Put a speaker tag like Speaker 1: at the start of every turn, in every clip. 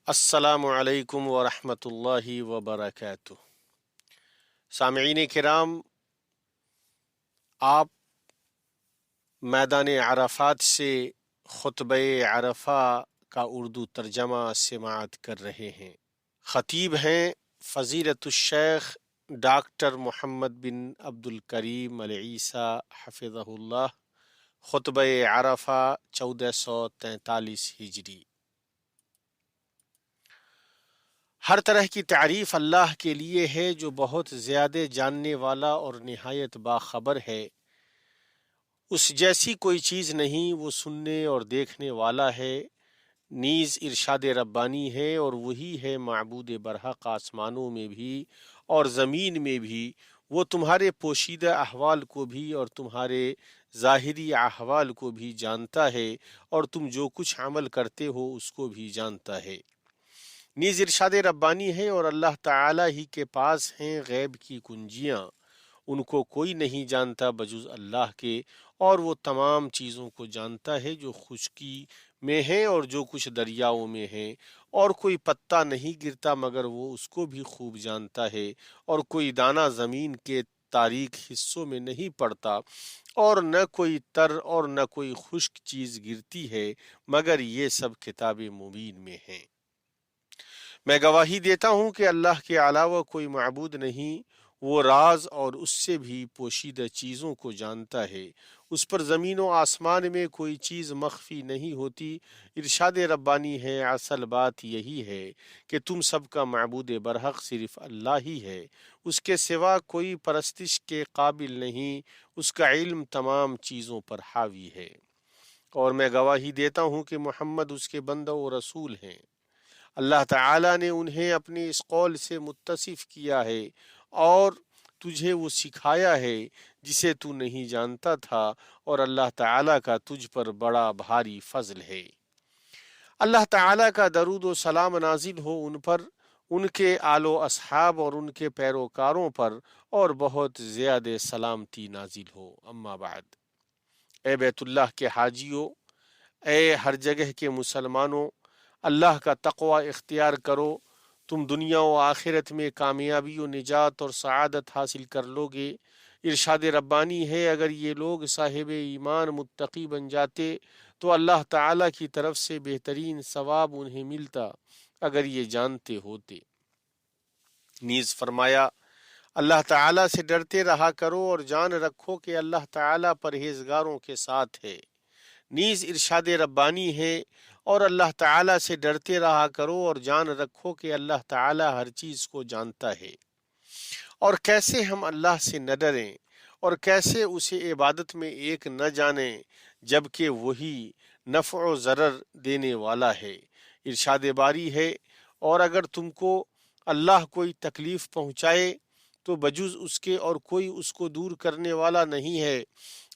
Speaker 1: السلام علیکم ورحمۃ اللہ وبرکاتہ۔ سامعین کرام، آپ میدان عرفات سے خطبہ عرفہ کا اردو ترجمہ سماعت کر رہے ہیں۔ خطیب ہیں فضیلت الشیخ ڈاکٹر محمد بن عبد الکریم العیسی حفظہ اللہ۔ خطبہ عرفہ 1443 ہجری۔ ہر طرح کی تعریف اللہ کے لیے ہے جو بہت زیادہ جاننے والا اور نہایت باخبر ہے۔ اس جیسی کوئی چیز نہیں، وہ سننے اور دیکھنے والا ہے۔ نیز ارشاد ربانی ہے اور وہی ہے معبود برحق آسمانوں میں بھی اور زمین میں بھی۔ وہ تمہارے پوشیدہ احوال کو بھی اور تمہارے ظاہری احوال کو بھی جانتا ہے، اور تم جو کچھ عمل کرتے ہو اس کو بھی جانتا ہے۔ نیز ارشاد ربانی ہے اور اللہ تعالی ہی کے پاس ہیں غیب کی کنجیاں، ان کو کوئی نہیں جانتا بجز اللہ کے، اور وہ تمام چیزوں کو جانتا ہے جو خشکی میں ہیں اور جو کچھ دریاؤں میں ہیں، اور کوئی پتا نہیں گرتا مگر وہ اس کو بھی خوب جانتا ہے، اور کوئی دانہ زمین کے تاریک حصوں میں نہیں پڑتا، اور نہ کوئی تر اور نہ کوئی خشک چیز گرتی ہے مگر یہ سب کتاب مبین میں ہیں۔ میں گواہی دیتا ہوں کہ اللہ کے علاوہ کوئی معبود نہیں، وہ راز اور اس سے بھی پوشیدہ چیزوں کو جانتا ہے۔ اس پر زمین و آسمان میں کوئی چیز مخفی نہیں ہوتی۔ ارشاد ربانی ہے اصل بات یہی ہے کہ تم سب کا معبود برحق صرف اللہ ہی ہے، اس کے سوا کوئی پرستش کے قابل نہیں، اس کا علم تمام چیزوں پر حاوی ہے۔ اور میں گواہی دیتا ہوں کہ محمد اس کے بندہ و رسول ہیں۔ اللہ تعالیٰ نے انہیں اپنے اس قول سے متصف کیا ہے اور تجھے وہ سکھایا ہے جسے تو نہیں جانتا تھا، اور اللہ تعالیٰ کا تجھ پر بڑا بھاری فضل ہے۔ اللہ تعالیٰ کا درود و سلام نازل ہو ان پر، ان کے آل و اصحاب اور ان کے پیروکاروں پر، اور بہت زیادہ سلامتی نازل ہو۔ اما بعد، اے بیت اللہ کے حاجیوں، اے ہر جگہ کے مسلمانوں، اللہ کا تقوی اختیار کرو، تم دنیا و آخرت میں کامیابی و نجات اور سعادت حاصل کر لو گے۔ ارشاد ربانی ہے اگر یہ لوگ صاحب ایمان متقی بن جاتے تو اللہ تعالیٰ کی طرف سے بہترین ثواب انہیں ملتا اگر یہ جانتے ہوتے۔ نیز فرمایا اللہ تعالیٰ سے ڈرتے رہا کرو اور جان رکھو کہ اللہ تعالیٰ پرہیزگاروں کے ساتھ ہے۔ نیز ارشاد ربانی ہے اور اللہ تعالیٰ سے ڈرتے رہا کرو اور جان رکھو کہ اللہ تعالیٰ ہر چیز کو جانتا ہے۔ اور کیسے ہم اللہ سے نہ ڈریں اور کیسے اسے عبادت میں ایک نہ جانیں جبکہ وہی نفع و ضرر دینے والا ہے۔ ارشاد باری ہے اور اگر تم کو اللہ کوئی تکلیف پہنچائے تو بجز اس کے اور کوئی اس کو دور کرنے والا نہیں ہے،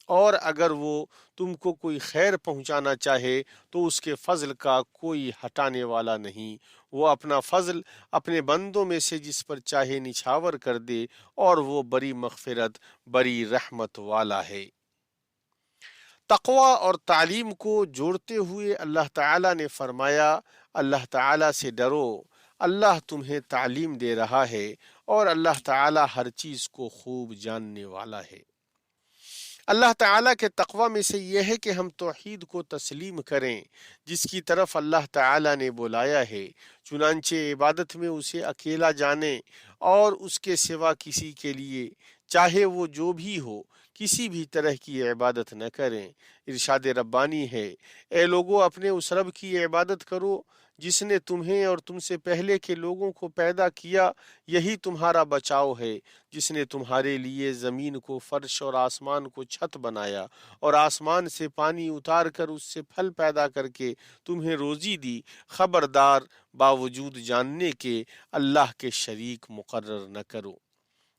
Speaker 1: اور اگر وہ تم کو کوئی خیر پہنچانا چاہے تو اس کے فضل کا کوئی ہٹانے والا نہیں۔ وہ اپنا فضل اپنے بندوں میں سے جس پر چاہے نچھاور کر دے، اور وہ بڑی مغفرت بڑی رحمت والا ہے۔ تقوی اور تعلیم کو جوڑتے ہوئے اللہ تعالیٰ نے فرمایا اللہ تعالیٰ سے ڈرو، اللہ تمہیں تعلیم دے رہا ہے اور اللہ تعالیٰ ہر چیز کو خوب جاننے والا ہے۔ اللہ تعالیٰ کے تقوی میں سے یہ ہے کہ ہم توحید کو تسلیم کریں جس کی طرف اللہ تعالیٰ نے بلایا ہے، چنانچہ عبادت میں اسے اکیلا جانیں اور اس کے سوا کسی کے لیے چاہے وہ جو بھی ہو کسی بھی طرح کی عبادت نہ کریں۔ ارشاد ربانی ہے اے لوگو اپنے اس رب کی عبادت کرو جس نے تمہیں اور تم سے پہلے کے لوگوں کو پیدا کیا، یہی تمہارا بچاؤ ہے، جس نے تمہارے لیے زمین کو فرش اور آسمان کو چھت بنایا، اور آسمان سے پانی اتار کر اس سے پھل پیدا کر کے تمہیں روزی دی۔ خبردار باوجود جاننے کے اللہ کے شریک مقرر نہ کرو۔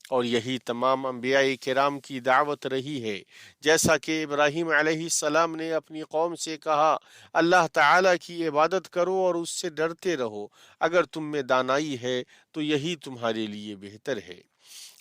Speaker 1: اور یہی تمام انبیاء کرام کی دعوت رہی ہے، جیسا کہ ابراہیم علیہ السلام نے اپنی قوم سے کہا اللہ تعالیٰ کی عبادت کرو اور اس سے ڈرتے رہو، اگر تم میں دانائی ہے تو یہی تمہارے لیے بہتر ہے۔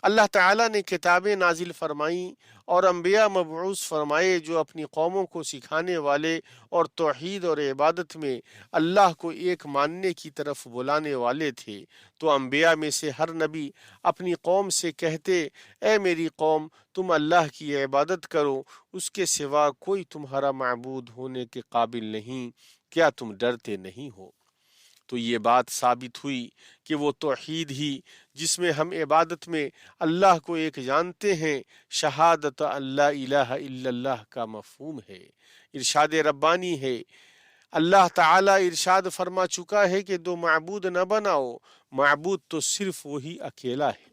Speaker 1: اللہ تعالیٰ نے کتابیں نازل فرمائیں اور انبیاء مبعوث فرمائے جو اپنی قوموں کو سکھانے والے اور توحید اور عبادت میں اللہ کو ایک ماننے کی طرف بلانے والے تھے، تو انبیاء میں سے ہر نبی اپنی قوم سے کہتے، اے میری قوم، تم اللہ کی عبادت کرو، اس کے سوا کوئی تمہارا معبود ہونے کے قابل نہیں، کیا تم ڈرتے نہیں ہو؟ تو یہ بات ثابت ہوئی کہ وہ توحید ہی جس میں ہم عبادت میں اللہ کو ایک جانتے ہیں، شہادت اللہ الہ الا اللہ کا مفہوم ہے، ارشاد ربانی ہے۔ اللہ تعالیٰ ارشاد فرما چکا ہے کہ دو معبود نہ بناؤ، معبود تو صرف وہی اکیلا ہے،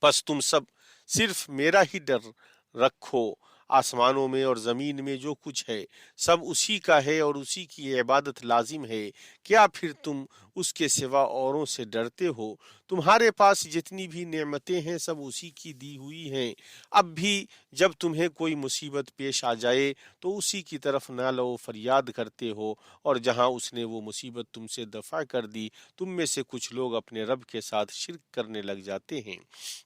Speaker 1: بس تم سب صرف میرا ہی ڈر رکھو، آسمانوں میں اور زمین میں جو کچھ ہے سب اسی کا ہے اور اسی کی عبادت لازم ہے، کیا پھر تم اس کے سوا اوروں سے ڈرتے ہو؟ تمہارے پاس جتنی بھی نعمتیں ہیں سب اسی کی دی ہوئی ہیں، اب بھی جب تمہیں کوئی مصیبت پیش آ جائے تو اسی کی طرف نالہ و فریاد کرتے ہو، اور جہاں اس نے وہ مصیبت تم سے دفع کر دی، تم میں سے کچھ لوگ اپنے رب کے ساتھ شرک کرنے لگ جاتے ہیں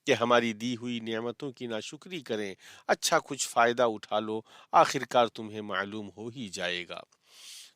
Speaker 1: کہ ہماری دی ہوئی نعمتوں کی ناشکری کریں، اچھا کچھ فائدہ اٹھا لو، آخر کار تمہیں معلوم ہو ہی جائے گا۔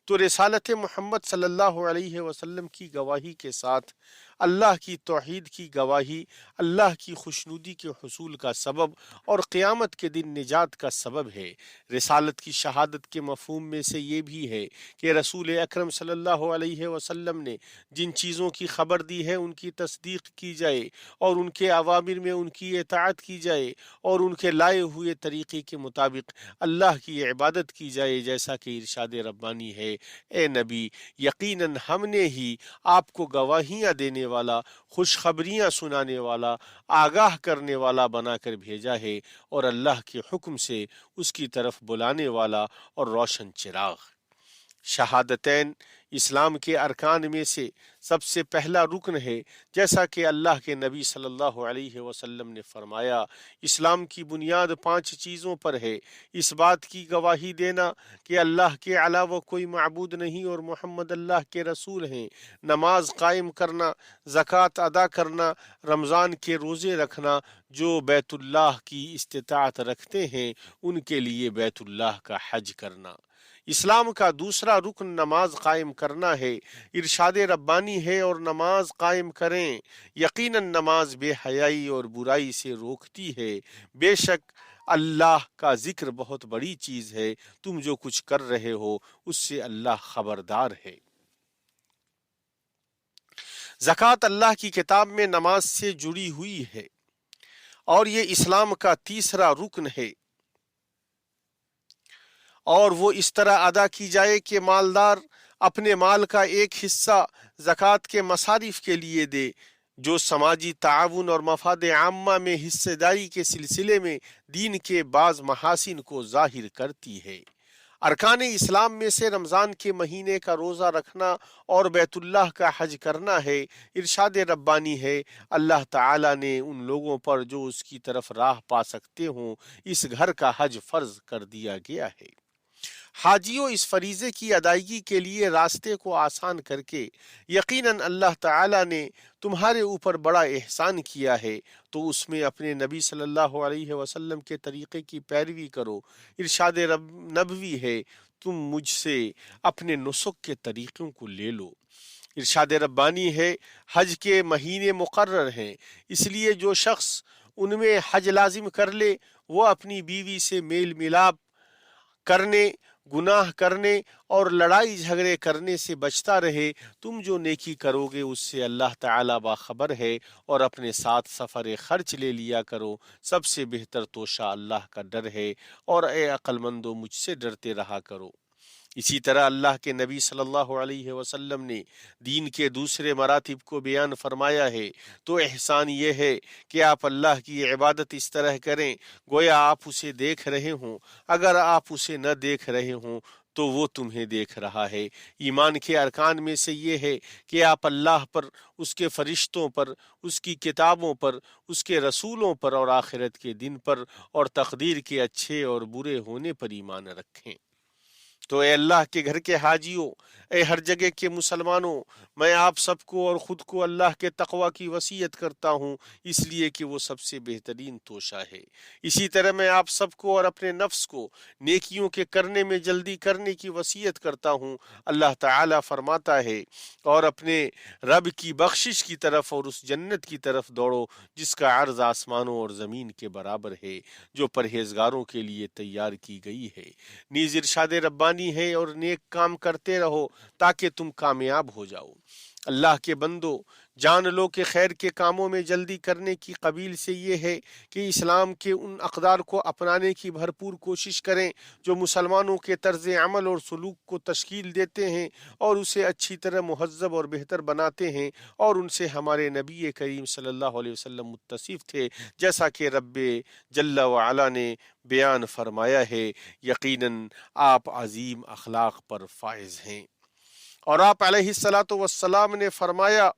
Speaker 1: تو رسالت محمد صلی اللہ علیہ وسلم کی گواہی کے ساتھ اللہ کی توحید کی گواہی اللہ کی خوشنودی کے حصول کا سبب اور قیامت کے دن نجات کا سبب ہے۔ رسالت کی شہادت کے مفہوم میں سے یہ بھی ہے کہ رسول اکرم صلی اللہ علیہ وسلم نے جن چیزوں کی خبر دی ہے ان کی تصدیق کی جائے اور ان کے اوامر میں ان کی اطاعت کی جائے اور ان کے لائے ہوئے طریقے کے مطابق اللہ کی عبادت کی جائے، جیسا کہ ارشاد ربانی ہے، اے نبی، یقیناً ہم نے ہی آپ کو گواہیاں دینے والا، خوشخبریاں سنانے والا، آگاہ کرنے والا بنا کر بھیجا ہے، اور اللہ کے حکم سے اس کی طرف بلانے والا اور روشن چراغ۔ شہادتین اسلام کے ارکان میں سے سب سے پہلا رکن ہے، جیسا کہ اللہ کے نبی صلی اللہ علیہ وسلم نے فرمایا، اسلام کی بنیاد 5 چیزوں پر ہے، اس بات کی گواہی دینا کہ اللہ کے علاوہ کوئی معبود نہیں اور محمد اللہ کے رسول ہیں، نماز قائم کرنا، زکوٰۃ ادا کرنا، رمضان کے روزے رکھنا، جو بیت اللہ کی استطاعت رکھتے ہیں ان کے لیے بیت اللہ کا حج کرنا۔ اسلام کا دوسرا رکن نماز قائم کرنا ہے، ارشاد ربانی ہے، اور نماز قائم کریں، یقیناً نماز بے حیائی اور برائی سے روکتی ہے، بے شک اللہ کا ذکر بہت بڑی چیز ہے، تم جو کچھ کر رہے ہو اس سے اللہ خبردار ہے۔ زکوٰۃ اللہ کی کتاب میں نماز سے جڑی ہوئی ہے اور یہ اسلام کا تیسرا رکن ہے، اور وہ اس طرح ادا کی جائے کہ مالدار اپنے مال کا ایک حصہ زکوٰۃ کے مصارف کے لیے دے، جو سماجی تعاون اور مفاد عامہ میں حصہ داری کے سلسلے میں دین کے بعض محاسن کو ظاہر کرتی ہے۔ ارکان اسلام میں سے رمضان کے مہینے کا روزہ رکھنا اور بیت اللہ کا حج کرنا ہے۔ ارشاد ربانی ہے، اللہ تعالیٰ نے ان لوگوں پر جو اس کی طرف راہ پا سکتے ہوں اس گھر کا حج فرض کر دیا گیا ہے۔ حاجیوں، اس فریضے کی ادائیگی کے لیے راستے کو آسان کر کے یقیناً اللہ تعالیٰ نے تمہارے اوپر بڑا احسان کیا ہے، تو اس میں اپنے نبی صلی اللہ علیہ وسلم کے طریقے کی پیروی کرو۔ ارشاد نبوی ہے، تم مجھ سے اپنے نسک کے طریقوں کو لے لو۔ ارشاد ربانی ہے، حج کے مہینے مقرر ہیں، اس لیے جو شخص ان میں حج لازم کر لے وہ اپنی بیوی سے میل ملاپ کرنے، گناہ کرنے اور لڑائی جھگڑے کرنے سے بچتا رہے۔ تم جو نیکی کرو گے اس سے اللہ تعالیٰ باخبر ہے، اور اپنے ساتھ سفر خرچ لے لیا کرو، سب سے بہتر توشہ اللہ کا ڈر ہے، اور اے عقل مندو مجھ سے ڈرتے رہا کرو۔ اسی طرح اللہ کے نبی صلی اللہ علیہ وسلم نے دین کے دوسرے مراتب کو بیان فرمایا ہے، تو احسان یہ ہے کہ آپ اللہ کی عبادت اس طرح کریں گویا آپ اسے دیکھ رہے ہوں، اگر آپ اسے نہ دیکھ رہے ہوں تو وہ تمہیں دیکھ رہا ہے۔ ایمان کے ارکان میں سے یہ ہے کہ آپ اللہ پر، اس کے فرشتوں پر، اس کی کتابوں پر، اس کے رسولوں پر اور آخرت کے دن پر اور تقدیر کے اچھے اور برے ہونے پر ایمان رکھیں۔ تو اے اللہ کے گھر کے حاجیوں، اے ہر جگہ کے مسلمانوں، میں آپ سب کو اور خود کو اللہ کے تقوی کی وصیت کرتا ہوں، اس لیے کہ وہ سب سے بہترین توشہ ہے۔ اسی طرح میں آپ سب کو اور اپنے نفس کو نیکیوں کے کرنے میں جلدی کرنے کی وصیت کرتا ہوں۔ اللہ تعالیٰ فرماتا ہے، اور اپنے رب کی بخشش کی طرف اور اس جنت کی طرف دوڑو جس کا عرض آسمانوں اور زمین کے برابر ہے، جو پرہیزگاروں کے لیے تیار کی گئی ہے۔ نیز ارشاد ربانی ہے، اور نیک کام کرتے رہو تاکہ تم کامیاب ہو جاؤ۔ اللہ کے بندو، جان لو کہ خیر کے کاموں میں جلدی کرنے کی قبیل سے یہ ہے کہ اسلام کے ان اقدار کو اپنانے کی بھرپور کوشش کریں جو مسلمانوں کے طرز عمل اور سلوک کو تشکیل دیتے ہیں اور اسے اچھی طرح مہذب اور بہتر بناتے ہیں، اور ان سے ہمارے نبی کریم صلی اللہ علیہ وسلم متصف تھے، جیسا کہ رب جل وعلا نے بیان فرمایا ہے۔ یقیناً آپ عظیم اخلاق پر فائز ہیں۔ اور آپ علیہ الصلاۃ والسلام نے فرمایا،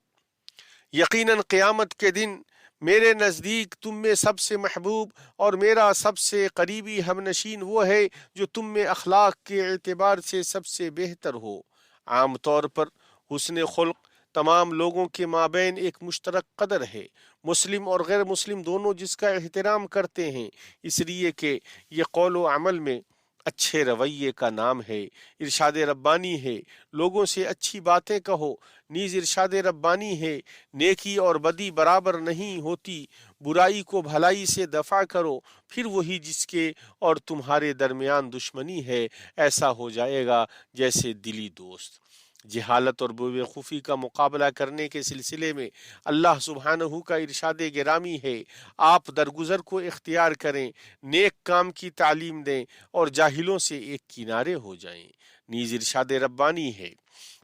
Speaker 1: یقیناً قیامت کے دن میرے نزدیک تم میں سب سے محبوب اور میرا سب سے قریبی ہم نشین وہ ہے جو تم میں اخلاق کے اعتبار سے سب سے بہتر ہو۔ عام طور پر حسن خلق تمام لوگوں کے مابین ایک مشترک قدر ہے، مسلم اور غیر مسلم دونوں جس کا احترام کرتے ہیں، اس لیے کہ یہ قول و عمل میں اچھے رویے کا نام ہے۔ ارشاد ربانی ہے، لوگوں سے اچھی باتیں کہو۔ نیز ارشاد ربانی ہے، نیکی اور بدی برابر نہیں ہوتی، برائی کو بھلائی سے دفع کرو، پھر وہی جس کے اور تمہارے درمیان دشمنی ہے ایسا ہو جائے گا جیسے دلی دوست۔ جہالت اور بے وقوفی کا مقابلہ کرنے کے سلسلے میں اللہ سبحانہ کا ارشاد گرامی ہے، آپ درگزر کو اختیار کریں، نیک کام کی تعلیم دیں اور جاہلوں سے ایک کنارے ہو جائیں۔ نیز ارشاد ربانی ہے،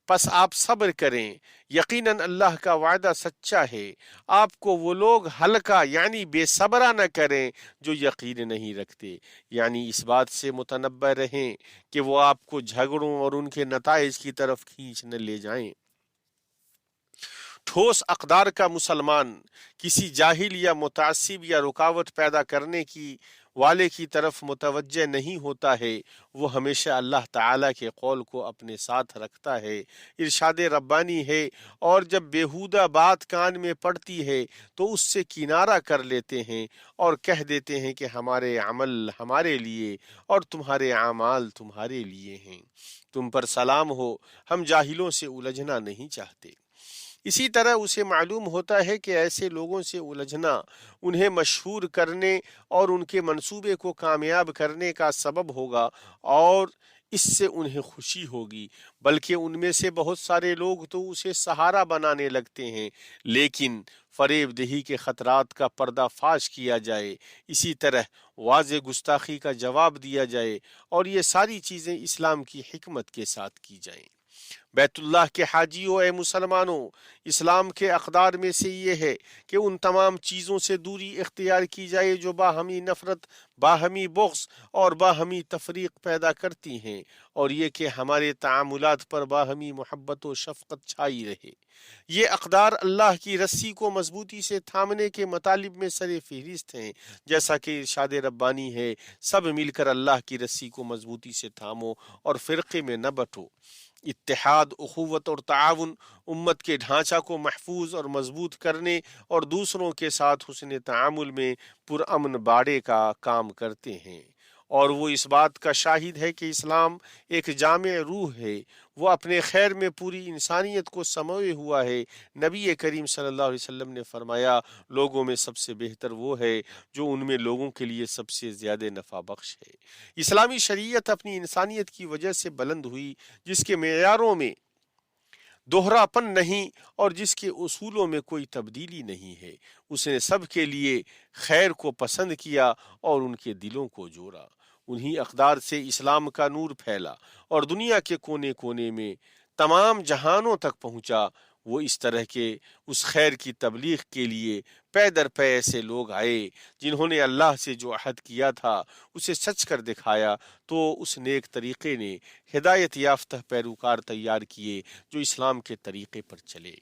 Speaker 1: پس آپ صبر کریں، یقیناً اللہ کا وعدہ سچا ہے۔ آپ کو وہ لوگ ہلکا یعنی بے صبرا نہ کریں جو یقین نہیں رکھتے، یعنی اس بات سے متنبہ رہیں کہ وہ آپ کو جھگڑوں اور ان کے نتائج کی طرف کھینچ نہ لے جائیں۔ ٹھوس اقدار کا مسلمان کسی جاہل یا متعصب یا رکاوٹ پیدا کرنے کی والے کی طرف متوجہ نہیں ہوتا ہے، وہ ہمیشہ اللہ تعالیٰ کے قول کو اپنے ساتھ رکھتا ہے۔ ارشاد ربانی ہے، اور جب بیہودہ بات کان میں پڑتی ہے تو اس سے کنارہ کر لیتے ہیں اور کہہ دیتے ہیں کہ ہمارے عمل ہمارے لیے اور تمہارے اعمال تمہارے لیے ہیں، تم پر سلام ہو، ہم جاہلوں سے الجھنا نہیں چاہتے۔ اسی طرح اسے معلوم ہوتا ہے کہ ایسے لوگوں سے الجھنا انہیں مشہور کرنے اور ان کے منصوبے کو کامیاب کرنے کا سبب ہوگا، اور اس سے انہیں خوشی ہوگی، بلکہ ان میں سے بہت سارے لوگ تو اسے سہارا بنانے لگتے ہیں۔ لیکن فریب دہی کے خطرات کا پردہ فاش کیا جائے، اسی طرح واضح گستاخی کا جواب دیا جائے، اور یہ ساری چیزیں اسلام کی حکمت کے ساتھ کی جائیں۔ بیت اللہ کے حاجیوں، اے مسلمانوں، اسلام کے اقدار میں سے یہ ہے کہ ان تمام چیزوں سے دوری اختیار کی جائے جو باہمی نفرت، باہمی بغض اور باہمی تفریق پیدا کرتی ہیں، اور یہ کہ ہمارے تعاملات پر باہمی محبت و شفقت چھائی رہے۔ یہ اقدار اللہ کی رسی کو مضبوطی سے تھامنے کے مطالب میں سر فہرست ہیں، جیسا کہ ارشاد ربانی ہے، سب مل کر اللہ کی رسی کو مضبوطی سے تھامو اور فرقے میں نہ بٹو۔ اتحاد، اخوت اور تعاون امت کے ڈھانچہ کو محفوظ اور مضبوط کرنے اور دوسروں کے ساتھ حسن تعامل میں پرامن باڑے کا کام کرتے ہیں، اور وہ اس بات کا شاہد ہے کہ اسلام ایک جامع روح ہے، وہ اپنے خیر میں پوری انسانیت کو سموئے ہوا ہے۔ نبی کریم صلی اللہ علیہ وسلم نے فرمایا، لوگوں میں سب سے بہتر وہ ہے جو ان میں لوگوں کے لیے سب سے زیادہ نفع بخش ہے۔ اسلامی شریعت اپنی انسانیت کی وجہ سے بلند ہوئی، جس کے معیاروں میں دوہرا پن نہیں اور جس کے اصولوں میں کوئی تبدیلی نہیں ہے۔ اس نے سب کے لیے خیر کو پسند کیا اور ان کے دلوں کو جوڑا۔ انہی اقدار سے اسلام کا نور پھیلا اور دنیا کے کونے کونے میں تمام جہانوں تک پہنچا۔ وہ اس طرح کے اس خیر کی تبلیغ کے لیے پے در پے ایسے لوگ آئے جنہوں نے اللہ سے جو عہد کیا تھا اسے سچ کر دکھایا، تو اس نیک طریقے نے ہدایت یافتہ پیروکار تیار کیے جو اسلام کے طریقے پر چلے۔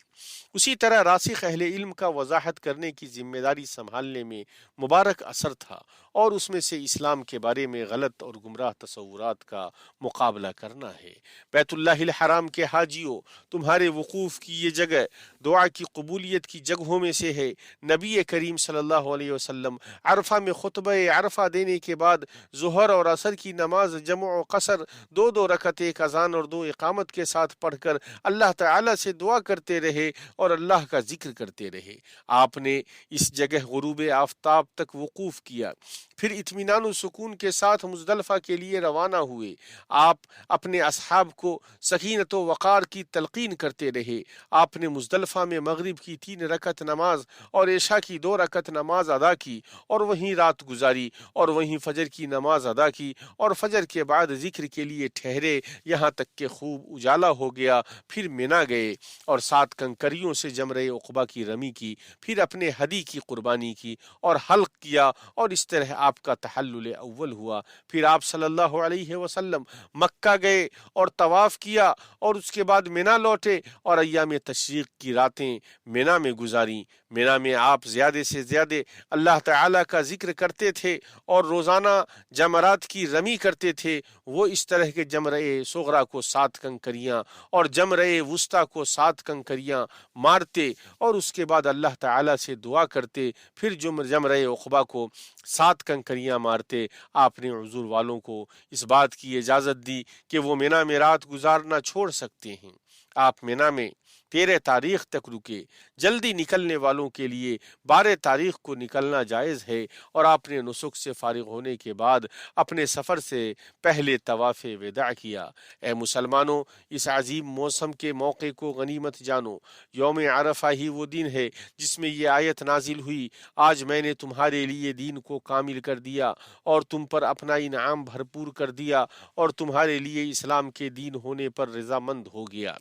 Speaker 1: اسی طرح راسخ اہل علم کا وضاحت کرنے کی ذمہ داری سنبھالنے میں مبارک اثر تھا، اور اس میں سے اسلام کے بارے میں غلط اور گمراہ تصورات کا مقابلہ کرنا ہے۔ بیت اللہ الحرام کے حاجیوں، تمہارے وقوف کی یہ جگہ دعا کی قبولیت کی جگہوں میں سے ہے۔ نبی کریم صلی اللہ علیہ وسلم عرفہ میں خطبہ عرفہ دینے کے بعد ظہر اور عصر کی نماز جمع و قصر 2 رکعت، ایک اذان اور 2 اقامت کے ساتھ پڑھ کر اللہ تعالی سے دعا کرتے رہے اور اللہ کا ذکر کرتے رہے۔ آپ نے اس جگہ غروب آفتاب تک وقوف کیا، پھر اطمینان و سکون کے ساتھ مزدلفہ کے لیے روانہ ہوئے۔ آپ اپنے اصحاب کو سکینت و وقار کی تلقین کرتے رہے۔ آپ نے مزدلفہ میں مغرب کی 3 رکعت نماز اور عشاء کی 2 رکعت نماز ادا کی اور وہیں رات گزاری، اور وہیں فجر کی نماز ادا کی، اور فجر کے بعد ذکر کے لیے ٹھہرے یہاں تک کہ خوب اجالا ہو گیا۔ پھر مینا گئے اور 7 کنکریوں سے جمرہ عقبہ کی رمی کی، پھر اپنے ہدی کی قربانی کی اور حلق کیا، اور اس طرح آپ کا تحلل اول ہوا۔ پھر آپ صلی اللہ علیہ وسلم مکہ گئے اور طواف کیا، اور اس کے بعد مینا لوٹے اور ایام تشریق کی راتیں مینا میں گزاریں۔ مینا میں آپ زیادہ سے زیادہ اللہ تعالیٰ کا ذکر کرتے تھے اور روزانہ جمرات کی رمی کرتے تھے۔ وہ اس طرح کے جمرہ صغرا کو 7 کنکریاں اور جمرہ وسطیٰ کو 7 کنکریاں مارتے، اور اس کے بعد اللہ تعالیٰ سے دعا کرتے، پھر جمرہ عقبہ کو 7 کنکریاں مارتے۔ آپ نے حضور والوں کو اس بات کی اجازت دی کہ وہ مینا میں رات گزارنا چھوڑ سکتے ہیں۔ آپ مینا میں 13 تاریخ تک رکے۔ جلدی نکلنے والوں کے لیے 12 تاریخ کو نکلنا جائز ہے، اور آپ نے نسک سے فارغ ہونے کے بعد اپنے سفر سے پہلے طواف وداع کیا۔ اے مسلمانوں، اس عظیم موسم کے موقع کو غنیمت جانو۔ یوم عرفہ ہی وہ دن ہے جس میں یہ آیت نازل ہوئی، آج میں نے تمہارے لیے دین کو کامل کر دیا اور تم پر اپنا انعام بھرپور کر دیا، اور تمہارے لیے اسلام کے دین ہونے پر رضامند ہو گیا۔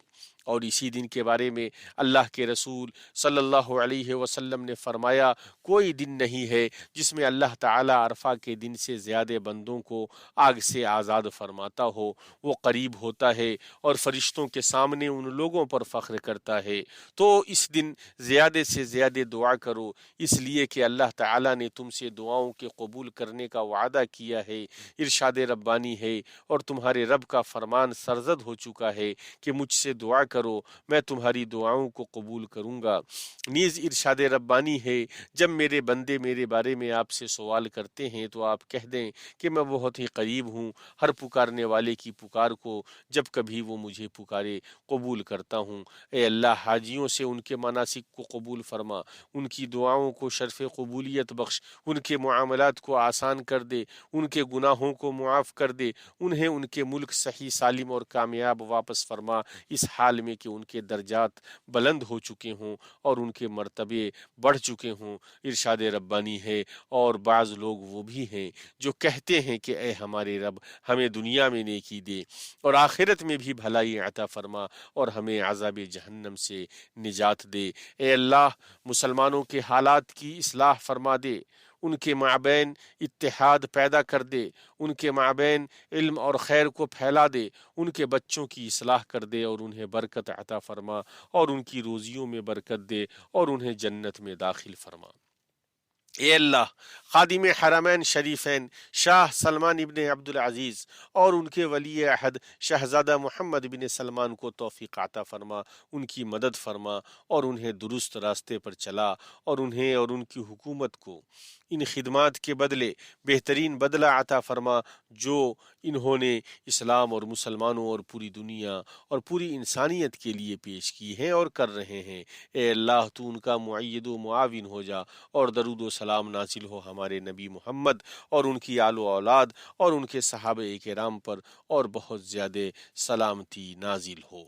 Speaker 1: اور اسی دن کے بارے میں اللہ کے رسول صلی اللہ علیہ وسلم نے فرمایا، کوئی دن نہیں ہے جس میں اللہ تعالیٰ عرفہ کے دن سے زیادہ بندوں کو آگ سے آزاد فرماتا ہو۔ وہ قریب ہوتا ہے اور فرشتوں کے سامنے ان لوگوں پر فخر کرتا ہے۔ تو اس دن زیادہ سے زیادہ دعا کرو، اس لیے کہ اللہ تعالیٰ نے تم سے دعاؤں کے قبول کرنے کا وعدہ کیا ہے۔ ارشاد ربانی ہے، اور تمہارے رب کا فرمان سرزد ہو چکا ہے کہ مجھ سے دعا کرو، میں تمہاری دعاؤں کو قبول کروں گا۔ نیز ارشاد ربانی ہے، جب میرے بندے میرے بارے میں آپ سے سوال کرتے ہیں تو آپ کہہ دیں کہ میں بہت ہی قریب ہوں، ہر پکارنے والے کی پکار کو جب کبھی وہ مجھے پکارے قبول کرتا ہوں۔ اے اللہ، حاجیوں سے ان کے مناسک کو قبول فرما، ان کی دعاؤں کو شرف قبولیت بخش، ان کے معاملات کو آسان کر دے، ان کے گناہوں کو معاف کر دے، انہیں ان کے ملک صحیح سالم اور کامیاب واپس فرما، اس حال میں کہ ان کے درجات بلند ہو چکے ہوں اور ان کے مرتبے بڑھ چکے ہوں۔ ارشاد ربانی ہے، اور بعض لوگ وہ بھی ہیں جو کہتے ہیں کہ اے ہمارے رب، ہمیں دنیا میں نیکی دے اور آخرت میں بھی بھلائی عطا فرما، اور ہمیں عذاب جہنم سے نجات دے۔ اے اللہ، مسلمانوں کے حالات کی اصلاح فرما دے، ان کے مابین اتحاد پیدا کر دے، ان کے مابین علم اور خیر کو پھیلا دے، ان کے بچوں کی اصلاح کر دے اور انہیں برکت عطا فرما، اور ان کی روزیوں میں برکت دے اور انہیں جنت میں داخل فرما۔ اے اللہ، خادم حرمین شریفین شاہ سلمان ابن عبدالعزیز اور ان کے ولی عہد شہزادہ محمد بن سلمان کو توفیق عطا فرما، ان کی مدد فرما اور انہیں درست راستے پر چلا، اور انہیں اور ان کی حکومت کو ان خدمات کے بدلے بہترین بدلہ عطا فرما جو انہوں نے اسلام اور مسلمانوں اور پوری دنیا اور پوری انسانیت کے لیے پیش کی ہیں اور کر رہے ہیں۔ اے اللہ، تو ان کا معید و معاون ہو جا، اور درود و سلام نازل ہو ہمارے نبی محمد اور ان کی آل و اولاد اور ان کے صحابہ کرام پر، اور بہت زیادہ سلامتی نازل ہو۔